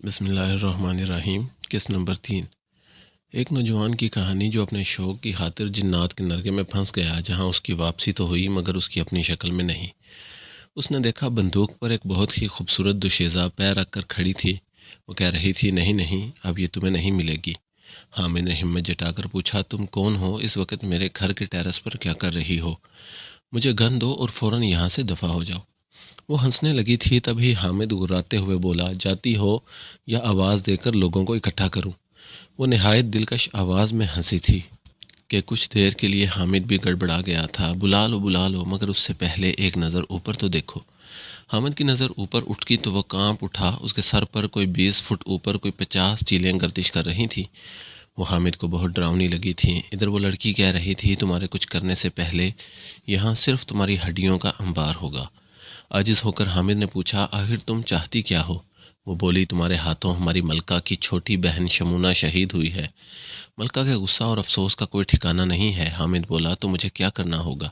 بسم اللہ الرحمن الرحیم۔ قسط نمبر 3۔ ایک نوجوان کی کہانی جو اپنے شوق کی خاطر جنات کے نرغے میں پھنس گیا، جہاں اس کی واپسی تو ہوئی مگر اس کی اپنی شکل میں نہیں۔ اس نے دیکھا بندوق پر ایک بہت ہی خوبصورت دوشیزہ پیر رکھ کر کھڑی تھی۔ وہ کہہ رہی تھی، نہیں نہیں، اب یہ تمہیں نہیں ملے گی۔ حامد نے ہمت جٹا کر پوچھا، تم کون ہو؟ اس وقت میرے گھر کے ٹیرس پر کیا کر رہی ہو؟ مجھے گن دو اور فوراً یہاں سے دفع ہو جاؤ۔ وہ ہنسنے لگی تھی، تبھی حامد گراتے ہوئے بولا، جاتی ہو یا آواز دے کر لوگوں کو اکٹھا کروں؟ وہ نہایت دلکش آواز میں ہنسی تھی کہ کچھ دیر کے لیے حامد بھی گڑبڑا گیا تھا۔ بلا لو مگر اس سے پہلے ایک نظر اوپر تو دیکھو۔ حامد کی نظر اوپر اٹھی تو وہ کانپ اٹھا۔ اس کے سر پر کوئی 20 فٹ اوپر کوئی 50 چیلیں گردش کر رہی تھیں۔ وہ حامد کو بہت ڈراؤنی لگی تھی۔ ادھر وہ لڑکی کہہ رہی تھی، تمہارے کچھ کرنے سے پہلے یہاں صرف تمہاری ہڈیوں کا انبار ہوگا۔ عاجز ہو کر حامد نے پوچھا، آخر تم چاہتی کیا ہو؟ وہ بولی، تمہارے ہاتھوں ہماری ملکہ کی چھوٹی بہن شمونہ شہید ہوئی ہے۔ ملکہ کے غصہ اور افسوس کا کوئی ٹھکانہ نہیں ہے۔ حامد بولا، تو مجھے کیا کرنا ہوگا؟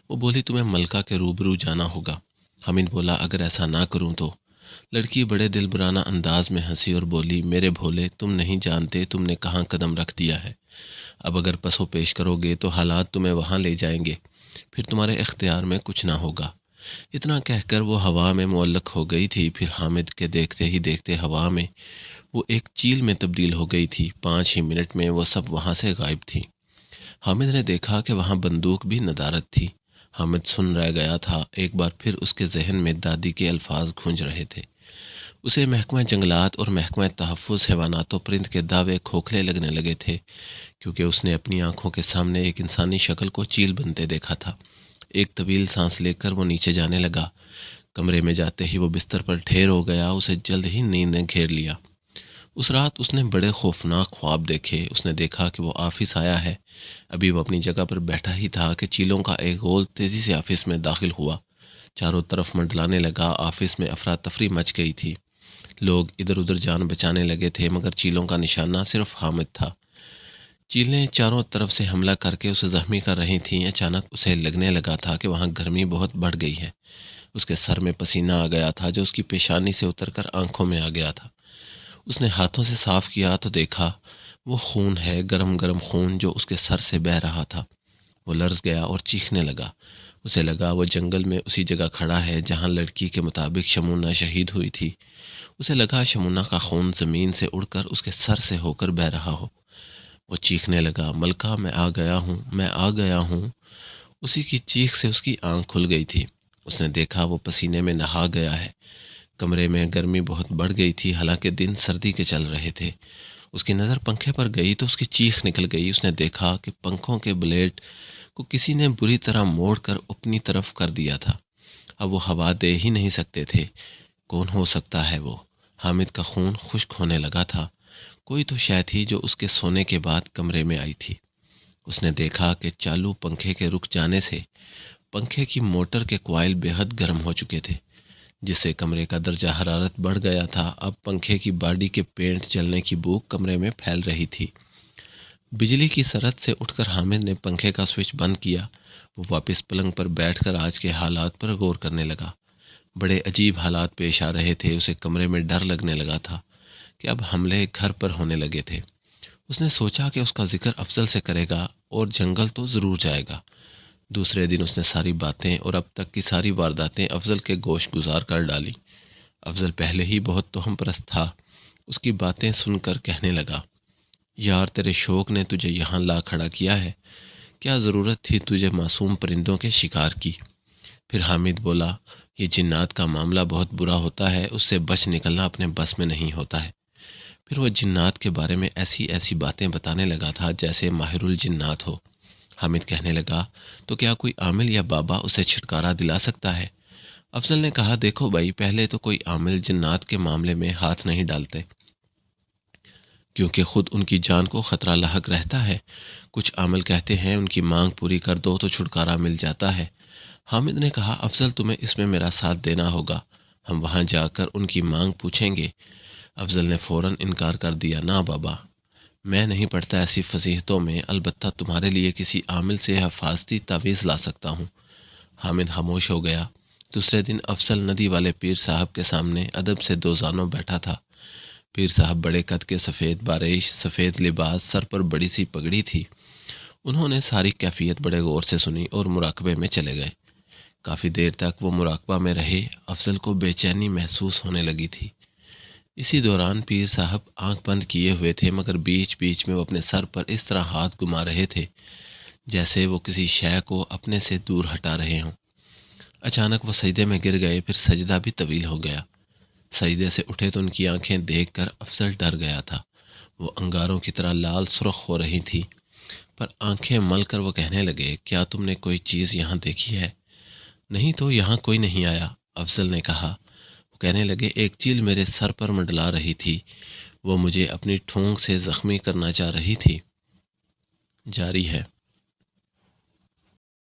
وہ بولی، تمہیں ملکہ کے روبرو جانا ہوگا۔ حامد بولا، اگر ایسا نہ کروں تو؟ لڑکی بڑے دل برانہ انداز میں ہنسی اور بولی، میرے بھولے، تم نہیں جانتے تم نے کہاں قدم رکھ دیا ہے۔ اب اگر پسو پیش کرو گے تو حالات تمہیں وہاں لے جائیں گے، پھر تمہارے اختیار میں کچھ نہ ہوگا۔ اتنا کہہ کر وہ ہوا میں معلق ہو گئی تھی۔ پھر حامد کے دیکھتے ہی دیکھتے ہوا میں وہ ایک چیل میں تبدیل ہو گئی تھی۔ 5 ہی منٹ میں وہ سب وہاں سے غائب تھی۔ حامد نے دیکھا کہ وہاں بندوق بھی ندارت تھی۔ حامد سن رہ گیا تھا۔ ایک بار پھر اس کے ذہن میں دادی کے الفاظ گونج رہے تھے۔ اسے محکمہ جنگلات اور محکمہ تحفظ حیوانات و پرند کے دعوے کھوکھلے لگنے لگے تھے، کیونکہ اس نے اپنی آنکھوں کے سامنے ایک انسانی شکل کو چیل بنتے دیکھا تھا۔ ایک طویل سانس لے کر وہ نیچے جانے لگا۔ کمرے میں جاتے ہی وہ بستر پر ڈھیر ہو گیا۔ اسے جلد ہی نیند نے گھیر لیا۔ اس رات اس نے بڑے خوفناک خواب دیکھے۔ اس نے دیکھا کہ وہ آفس آیا ہے۔ ابھی وہ اپنی جگہ پر بیٹھا ہی تھا کہ چیلوں کا ایک غول تیزی سے آفس میں داخل ہوا، چاروں طرف منڈلانے لگا۔ آفس میں افراتفری مچ گئی تھی۔ لوگ ادھر ادھر جان بچانے لگے تھے، مگر چیلوں کا نشانہ صرف حامد تھا۔ چیلیں چاروں طرف سے حملہ کر کے اسے زخمی کر رہی تھیں۔ اچانک اسے لگنے لگا تھا کہ وہاں گرمی بہت بڑھ گئی ہے۔ اس کے سر میں پسینہ آ گیا تھا جو اس کی پیشانی سے اتر کر آنکھوں میں آ گیا تھا۔ اس نے ہاتھوں سے صاف کیا تو دیکھا وہ خون ہے، گرم گرم خون جو اس کے سر سے بہہ رہا تھا۔ وہ لرز گیا اور چیخنے لگا۔ اسے لگا وہ جنگل میں اسی جگہ کھڑا ہے جہاں لڑکی کے مطابق شمونہ شہید ہوئی تھی۔ اسے لگا شمونہ کا خون زمین سے اڑ کر اس کے سر سے ہو کر بہہ رہا ہو۔ وہ چیخنے لگا، ملکہ میں آ گیا ہوں، میں آ گیا ہوں۔ اسی کی چیخ سے اس کی آنکھ کھل گئی تھی۔ اس نے دیکھا وہ پسینے میں نہا گیا ہے۔ کمرے میں گرمی بہت بڑھ گئی تھی، حالانکہ دن سردی کے چل رہے تھے۔ اس کی نظر پنکھے پر گئی تو اس کی چیخ نکل گئی۔ اس نے دیکھا کہ پنکھوں کے بلیڈ کو کسی نے بری طرح موڑ کر اپنی طرف کر دیا تھا۔ اب وہ ہوا دے ہی نہیں سکتے تھے۔ کون ہو سکتا ہے وہ؟ حامد کا خون خشک ہونے لگا تھا۔ کوئی تو شے تھی جو اس کے سونے کے بعد کمرے میں آئی تھی۔ اس نے دیکھا کہ چالو پنکھے کے رک جانے سے پنکھے کی موٹر کے کوائل بے حد گرم ہو چکے تھے، جس سے کمرے کا درجہ حرارت بڑھ گیا تھا۔ اب پنکھے کی باڈی کے پینٹ جلنے کی بو کمرے میں پھیل رہی تھی۔ بجلی کی سرحد سے اٹھ کر حامد نے پنکھے کا سوئچ بند کیا۔ وہ واپس پلنگ پر بیٹھ کر آج کے حالات پر غور کرنے لگا۔ بڑے عجیب حالات پیش آ رہے تھے۔ اسے کمرے میں ڈر لگنے لگا تھا کہ اب حملے گھر پر ہونے لگے تھے۔ اس نے سوچا کہ اس کا ذکر افضل سے کرے گا اور جنگل تو ضرور جائے گا۔ دوسرے دن اس نے ساری باتیں اور اب تک کی ساری وارداتیں افضل کے گوش گزار کر ڈالی۔ افضل پہلے ہی بہت توہم پرست تھا۔ اس کی باتیں سن کر کہنے لگا، یار تیرے شوق نے تجھے یہاں لا کھڑا کیا ہے، کیا ضرورت تھی تجھے معصوم پرندوں کے شکار کی؟ پھر حامد بولا، یہ جنات کا معاملہ بہت برا ہوتا ہے، اس سے بچ نکلنا اپنے بس میں نہیں ہوتا ہے۔ پھر وہ جنات کے بارے میں ایسی ایسی باتیں بتانے لگا تھا جیسے ماہر الجنات ہو۔ حامد کہنے لگا، تو کیا کوئی عامل یا بابا اسے چھٹکارا دلا سکتا ہے؟ افضل نے کہا، دیکھو بھائی، پہلے تو کوئی عامل جنات کے معاملے میں ہاتھ نہیں ڈالتے، کیونکہ خود ان کی جان کو خطرہ لاحق رہتا ہے۔ کچھ عامل کہتے ہیں ان کی مانگ پوری کر دو تو چھٹکارا مل جاتا ہے۔ حامد نے کہا، افضل تمہیں اس میں میرا ساتھ دینا ہوگا، ہم وہاں جا کر ان کی مانگ پوچھیں گے۔ افضل نے فوراً انکار کر دیا، نہ بابا، میں نہیں پڑھتا ایسی فضیحتوں میں، البتہ تمہارے لیے کسی عامل سے حفاظتی تعویذ لا سکتا ہوں۔ حامد خاموش ہو گیا۔ دوسرے دن افضل ندی والے پیر صاحب کے سامنے ادب سے 2 زانوں بیٹھا تھا۔ پیر صاحب بڑے قد کے، سفید بارش، سفید لباس، سر پر بڑی سی پگڑی تھی۔ انہوں نے ساری کیفیت بڑے غور سے سنی اور مراقبے میں چلے گئے۔ کافی دیر تک وہ مراقبہ میں رہے۔ افضل کو بے چینی محسوس ہونے لگی تھی۔ اسی دوران پیر صاحب آنکھ بند کیے ہوئے تھے، مگر بیچ بیچ میں وہ اپنے سر پر اس طرح ہاتھ گھما رہے تھے جیسے وہ کسی شے کو اپنے سے دور ہٹا رہے ہوں۔ اچانک وہ سجدے میں گر گئے، پھر سجدہ بھی طویل ہو گیا۔ سجدے سے اٹھے تو ان کی آنکھیں دیکھ کر افضل ڈر گیا تھا۔ وہ انگاروں کی طرح لال سرخ ہو رہی تھی، پر آنکھیں مل کر وہ کہنے لگے، کیا تم نے کوئی چیز یہاں دیکھی ہے؟ نہیں تو یہاں کوئی نہیں آیا، افضل نے کہا۔ وہ کہنے لگے، ایک چیل میرے سر پر منڈلا رہی تھی، وہ مجھے اپنی ٹھونک سے زخمی کرنا چاہ رہی تھی۔ جاری ہے۔